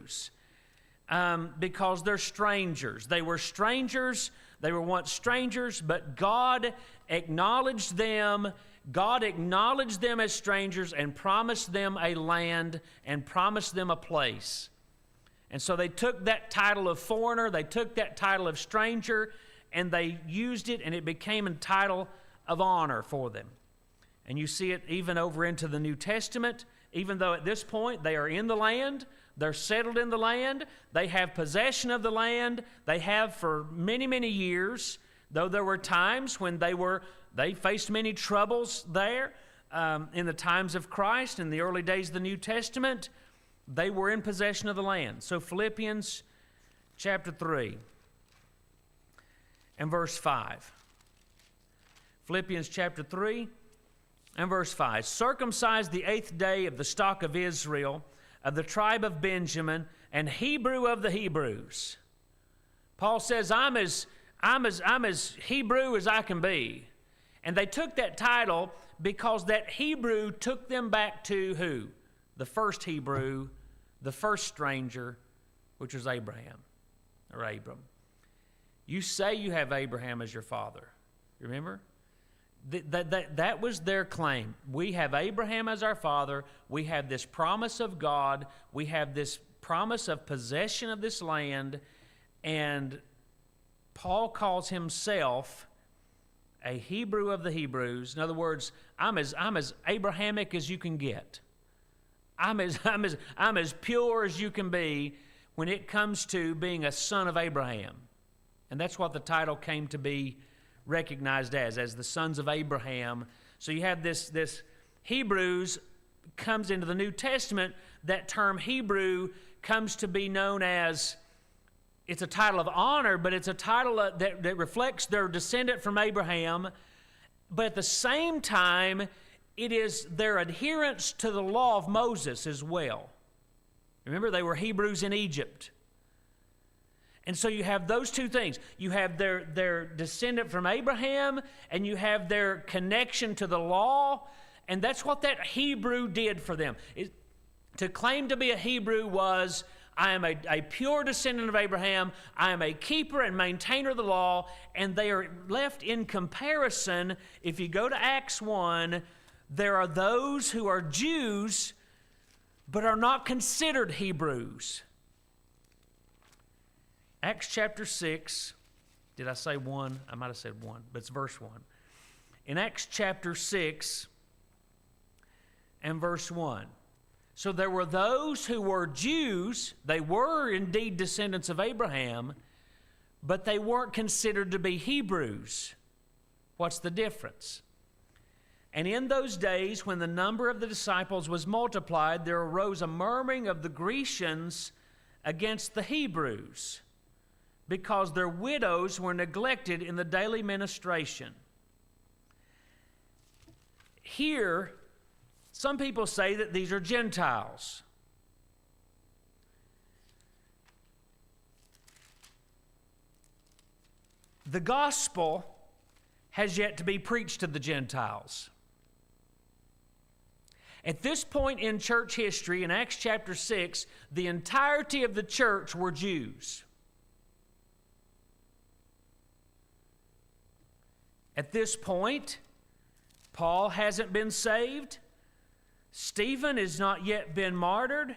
Hebrews because they're strangers. They were strangers. They were once strangers, but God acknowledged them. God acknowledged them as strangers and promised them a land and promised them a place. And so they took that title of foreigner, they took that title of stranger, and they used it, and it became a title of honor for them. And you see it even over into the New Testament, even though at this point they are in the land, they're settled in the land, they have possession of the land, they have for many, many years, though there were times when they faced many troubles there in the times of Christ, in the early days of the New Testament, they were in possession of the land. So Philippians chapter 3 and verse 5. Philippians chapter 3 and verse 5. Circumcised the 8th day of the stock of Israel, of the tribe of Benjamin, and Hebrew of the Hebrews. Paul says, I'm as Hebrew as I can be. And they took that title because that Hebrew took them back to who? The first Hebrew, the first stranger, which was Abraham, or Abram. You say you have Abraham as your father. Remember? That was their claim. We have Abraham as our father. We have this promise of God. We have this promise of possession of this land. And Paul calls himself a Hebrew of the Hebrews. In other words, I'm as Abrahamic as you can get. I'm as pure as you can be when it comes to being a son of Abraham. And that's what the title came to be recognized as the sons of Abraham. So you have this Hebrews comes into the New Testament. That term Hebrew comes to be known as, it's a title of honor, but it's a title that reflects their descendant from Abraham. But at the same time, it is their adherence to the law of Moses as well. Remember, they were Hebrews in Egypt. And so you have those two things. You have their descendant from Abraham, and you have their connection to the law, and that's what that Hebrew did for them. To claim to be a Hebrew was, I am a pure descendant of Abraham, I am a keeper and maintainer of the law, and they are left in comparison. If you go to Acts 1, there are those who are Jews but are not considered Hebrews. Acts chapter 6, did I say 1? I might have said 1, but it's verse 1. In Acts chapter 6 and verse 1. So there were those who were Jews, they were indeed descendants of Abraham, but they weren't considered to be Hebrews. What's the difference? And in those days, when the number of the disciples was multiplied, there arose a murmuring of the Grecians against the Hebrews, because their widows were neglected in the daily ministration. Here, some people say that these are Gentiles. The gospel has yet to be preached to the Gentiles. At this point in church history, in Acts chapter 6, the entirety of the church were Jews. At this point, Paul hasn't been saved. Stephen has not yet been martyred.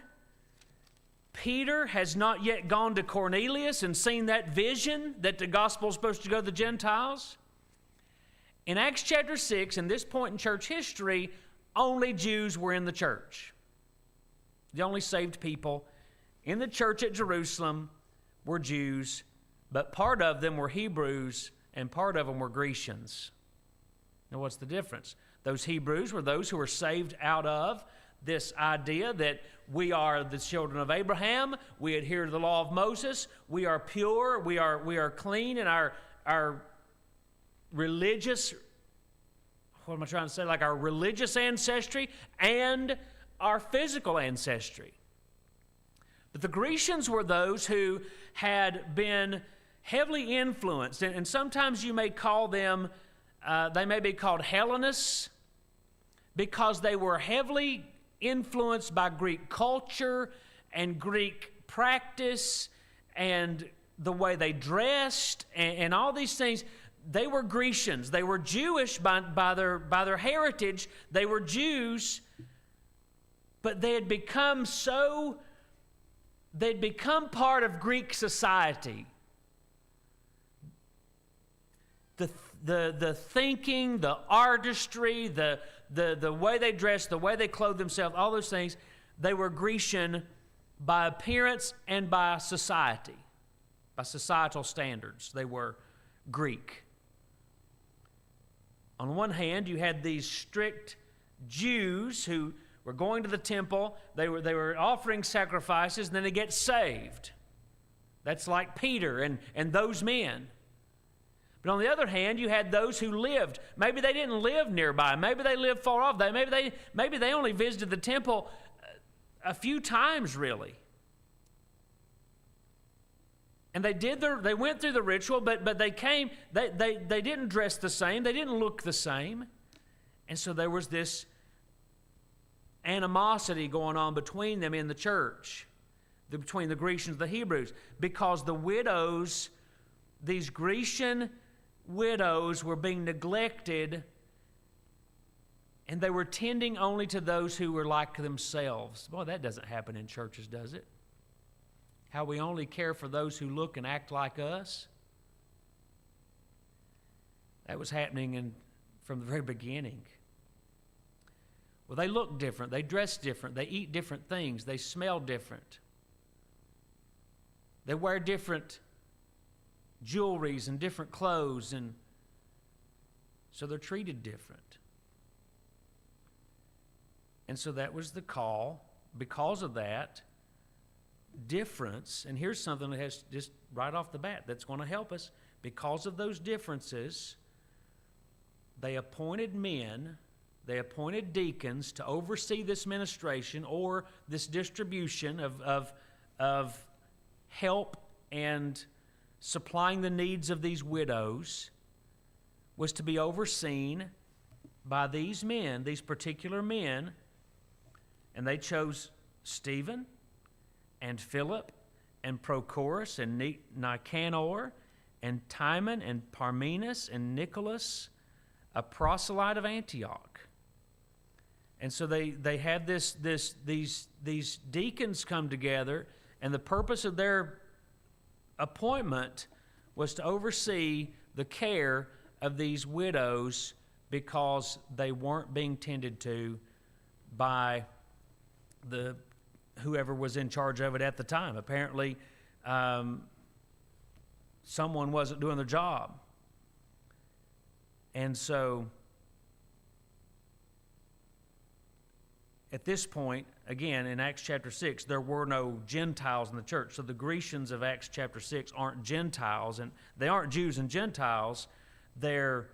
Peter has not yet gone to Cornelius and seen that vision that the gospel is supposed to go to the Gentiles. In Acts chapter 6, in this point in church history, only Jews were in the church. The only saved people in the church at Jerusalem were Jews, but part of them were Hebrews and part of them were Grecians. Now, what's the difference? Those Hebrews were those who were saved out of this idea that we are the children of Abraham, we adhere to the law of Moses, we are pure, we are clean in our religious, what am I trying to say? Like our religious ancestry and our physical ancestry. But the Grecians were those who had been heavily influenced, and sometimes you may call them, they may be called Hellenists, because they were heavily influenced by Greek culture and Greek practice and the way they dressed and all these things, they were Grecians. They were Jewish by their heritage. They were Jews, but they'd become part of Greek society. The thinking, the artistry, the way they dressed, the way they clothed themselves, all those things, they were Grecian by appearance and by society, by societal standards. They were Greek. On one hand, you had these strict Jews who were going to the temple. They were offering sacrifices, and then they get saved. That's like Peter and those men. But on the other hand, you had those who lived. Maybe they didn't live nearby. Maybe they lived far off. Maybe they only visited the temple a few times, really. And they went through the ritual, but they didn't dress the same. They didn't look the same. And so there was this animosity going on between them in the church, between the Grecians and the Hebrews, because the widows, these Grecian widows, were being neglected, and they were tending only to those who were like themselves. Boy, that doesn't happen in churches, does it? How we only care for those who look and act like us. That was happening from the very beginning. Well, they look different, they dress different, they eat different things, they smell different. They wear different jewelries and different clothes, and so they're treated different. And so that was the call. Because of that difference, and here's something that has just right off the bat that's going to help us. Because of those differences, they appointed men, they appointed deacons to oversee this ministration or this distribution of help and supplying the needs of these widows, was to be overseen by these men, these particular men. And they chose Stephen and Philip and Prochorus and Nicanor and Timon and Parmenas and Nicholas, a proselyte of Antioch. And so they had these deacons come together, and the purpose of their appointment was to oversee the care of these widows, because they weren't being tended to by whoever was in charge of it at the time. Apparently, someone wasn't doing their job. And so, at this point, again, in Acts chapter 6, there were no Gentiles in the church. So the Grecians of Acts chapter 6 aren't Gentiles, and they aren't Jews and Gentiles. They're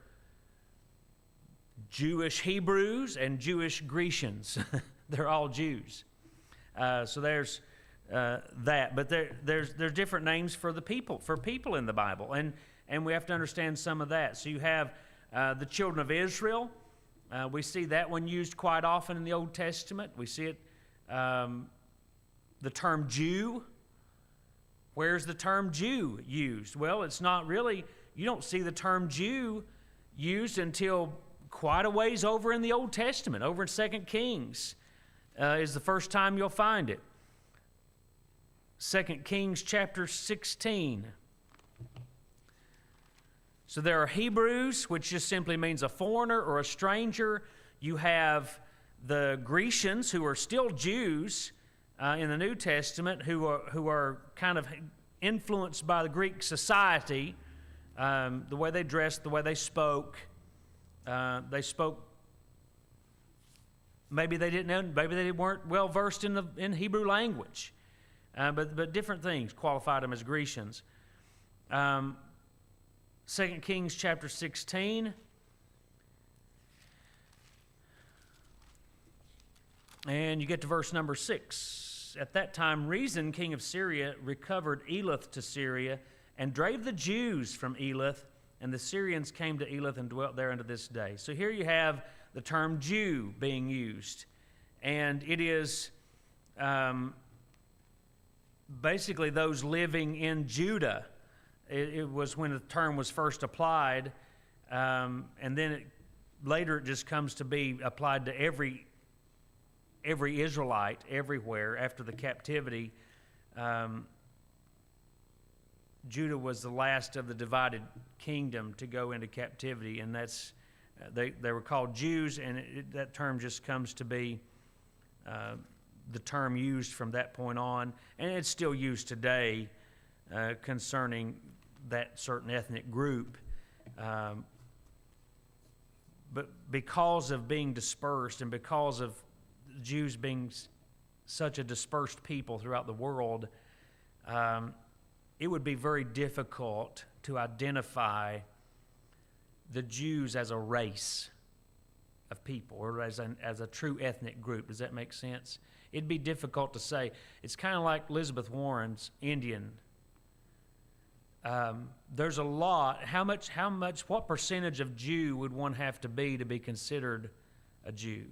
Jewish Hebrews and Jewish Grecians. They're all Jews. So there's that. But there's different names for people in the Bible, and we have to understand some of that. So you have the children of Israel. We see that one used quite often in the Old Testament. We see it, the term Jew. Where's the term Jew used? Well, it's not really, you don't see the term Jew used until quite a ways over in the Old Testament. Over in 2 Kings is the first time you'll find it. 2 Kings chapter 16. So there are Hebrews, which just simply means a foreigner or a stranger. You have the Grecians, who are still Jews in the New Testament, who are kind of influenced by the Greek society, the way they dressed, the way they spoke. Maybe they didn't know, maybe they weren't well versed in Hebrew language, but different things qualified them as Grecians. 2 Kings chapter 16. And you get to verse number 6. At that time, Rezin, king of Syria, recovered Elath to Syria and drave the Jews from Elath, and the Syrians came to Elath and dwelt there unto this day. So here you have the term Jew being used. And it is basically those living in Judah. It was when the term was first applied, and then later it just comes to be applied to every Israelite everywhere after the captivity. Judah was the last of the divided kingdom to go into captivity, and that's they were called Jews, and that term just comes to be the term used from that point on, and it's still used today concerning that certain ethnic group. But because of being dispersed and because of Jews being such a dispersed people throughout the world, it would be very difficult to identify the Jews as a race of people or as a true ethnic group. Does that make sense? It'd be difficult to say. It's kind of like Elizabeth Warren's Indian. There's a lot. What percentage of Jew would one have to be considered a Jew?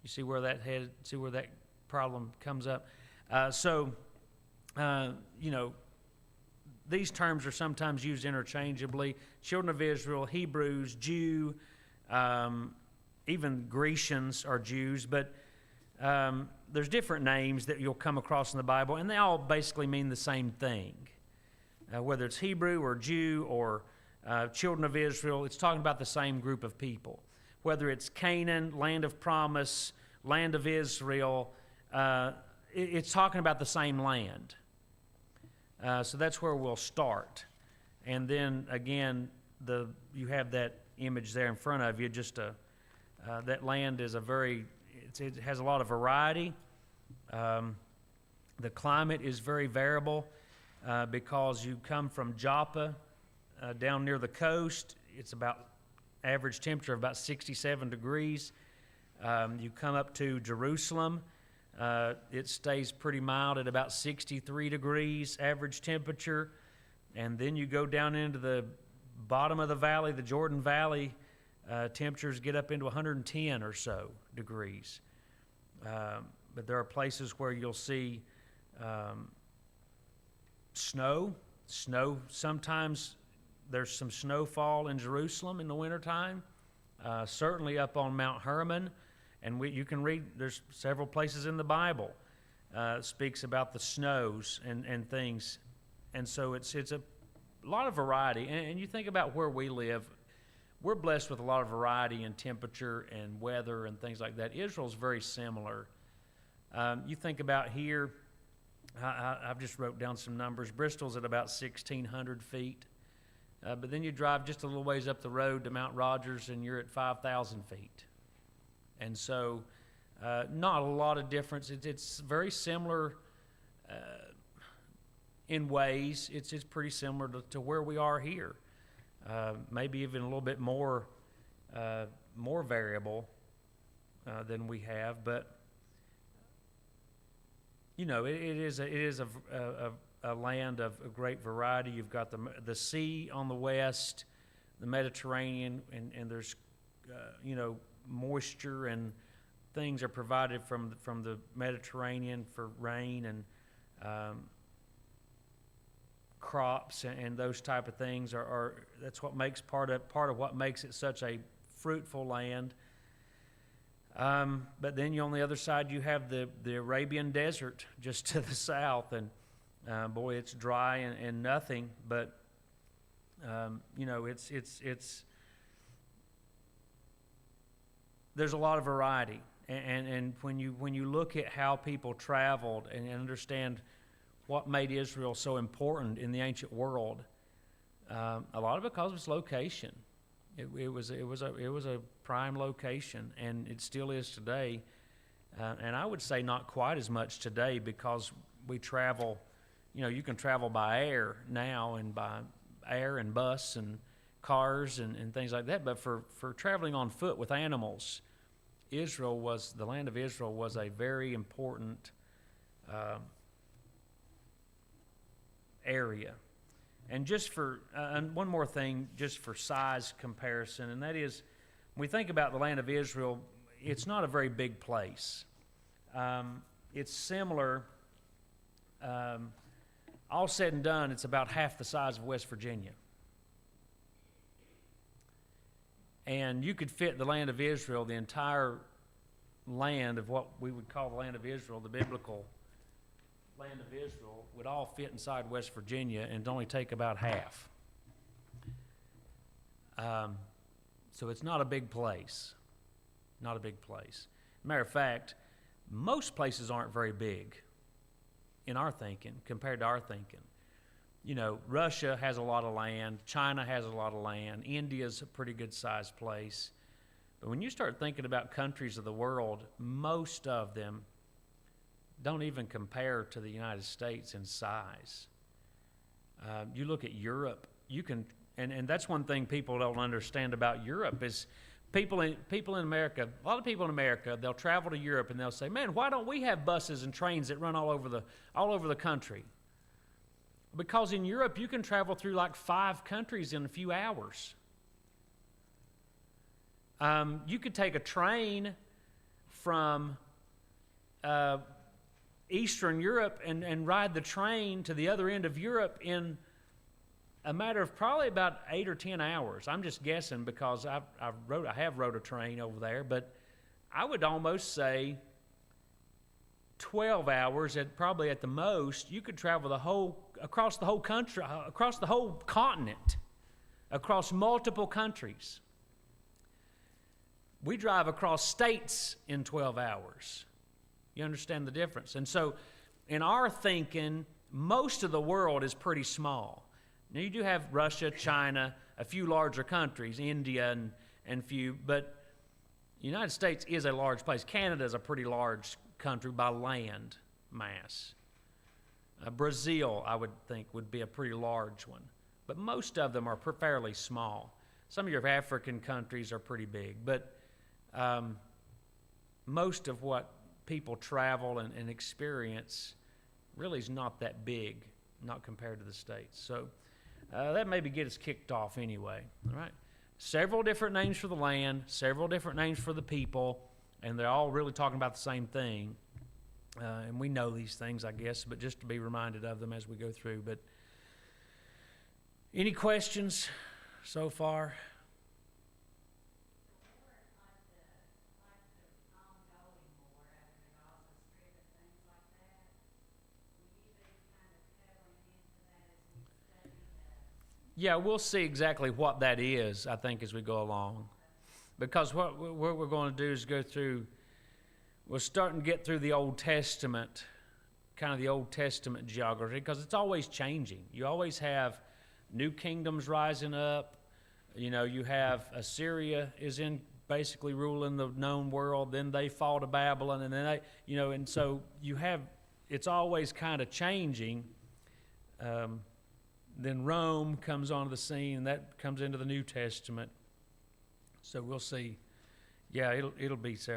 You see where that problem comes up? These terms are sometimes used interchangeably. Children of Israel, Hebrews, Jew, even Grecians are Jews, but there's different names that you'll come across in the Bible, and they all basically mean the same thing. Whether it's Hebrew or Jew or children of Israel, it's talking about the same group of people. Whether it's Canaan, land of promise, land of Israel, it's talking about the same land. So that's where we'll start. And then again, you have that image there in front of you. That land is it has a lot of variety. The climate is very variable because you come from Joppa down near the coast. It's about average temperature of about 67 degrees. You come up to Jerusalem. It stays pretty mild at about 63 degrees average temperature. And then you go down into the bottom of the valley, the Jordan Valley, temperatures get up into 110 or so degrees. But there are places where you'll see snow. Sometimes there's some snowfall in Jerusalem in the wintertime, certainly up on Mount Hermon. And you can read, there's several places in the Bible speaks about the snows and things. And so it's a lot of variety. And you think about where we live, we're blessed with a lot of variety in temperature and weather and things like that. Israel's very similar. You think about here, I've just wrote down some numbers. Bristol's at about 1,600 feet. But then you drive just a little ways up the road to Mount Rogers and you're at 5,000 feet. And so not a lot of difference. It's very similar in ways. It's pretty similar to where we are here. Maybe even a little bit more variable than we have. But, it is a land of a great variety. You've got the sea on the west, the Mediterranean, and there's, moisture and things are provided from the Mediterranean for rain and crops and those type of things that's what makes part of what makes it such a fruitful land. But then on the other side you have the Arabian desert just to the south, and boy, it's dry and nothing, but it's there's a lot of variety, and when you look at how people traveled and understand what made Israel so important in the ancient world, a lot of it because of its location. It was a prime location, and it still is today. And I would say not quite as much today because we travel. You can travel by air now, and by air and bus and cars and things like that. But for traveling on foot with animals, the land of Israel was a very important area. And just and one more thing, just for size comparison, and that is, when we think about the land of Israel, it's not a very big place. It's similar all said and done, it's about half the size of West Virginia. And you could fit the land of Israel, the entire land of what we would call the land of Israel, the biblical land of Israel, would all fit inside West Virginia and only take about half. So it's not a big place. Not a big place. Matter of fact, most places aren't very big in our thinking, compared to our thinking. You know, Russia has a lot of land, China has a lot of land, India's a pretty good sized place. But when you start thinking about countries of the world, most of them don't even compare to the United States in size. You look at Europe, you can, and that's one thing people don't understand about Europe is people in America, a lot of people in America, they'll travel to Europe and they'll say, man, why don't we have buses and trains that run all over the country? Because in Europe, you can travel through like 5 countries in a few hours. You could take a train from Eastern Europe and ride the train to the other end of Europe in a matter of probably about 8 or 10 hours. I'm just guessing because I have rode a train over there, but I would almost say 12 hours probably at the most. You could travel across the whole country, across the whole continent, across multiple countries. We drive across states in 12 hours. You understand the difference? And so in our thinking, most of the world is pretty small. Now you do have Russia, China, a few larger countries, India and few, but the United States is a large place. Canada is a pretty large country by land mass. Brazil, I would think, would be a pretty large one. But most of them are fairly small. Some of your African countries are pretty big, but most of what people travel and experience really is not that big, not compared to the States. So that maybe get us kicked off anyway, all right? Several different names for the land, several different names for the people, and they're all really talking about the same thing. And we know these things, I guess, but just to be reminded of them as we go through. But any questions so far? Yeah, we'll see exactly what that is, I think, as we go along. Because what we're going to do is go through, we're starting to get through the Old Testament, kind of the Old Testament geography, because it's always changing. You always have new kingdoms rising up. You know, you have Assyria is in basically ruling the known world, then they fall to Babylon, and then they, you know, and so you have, it's always kind of changing. Then Rome comes onto the scene, and that comes into the New Testament. So we'll see. Yeah, it'll be several.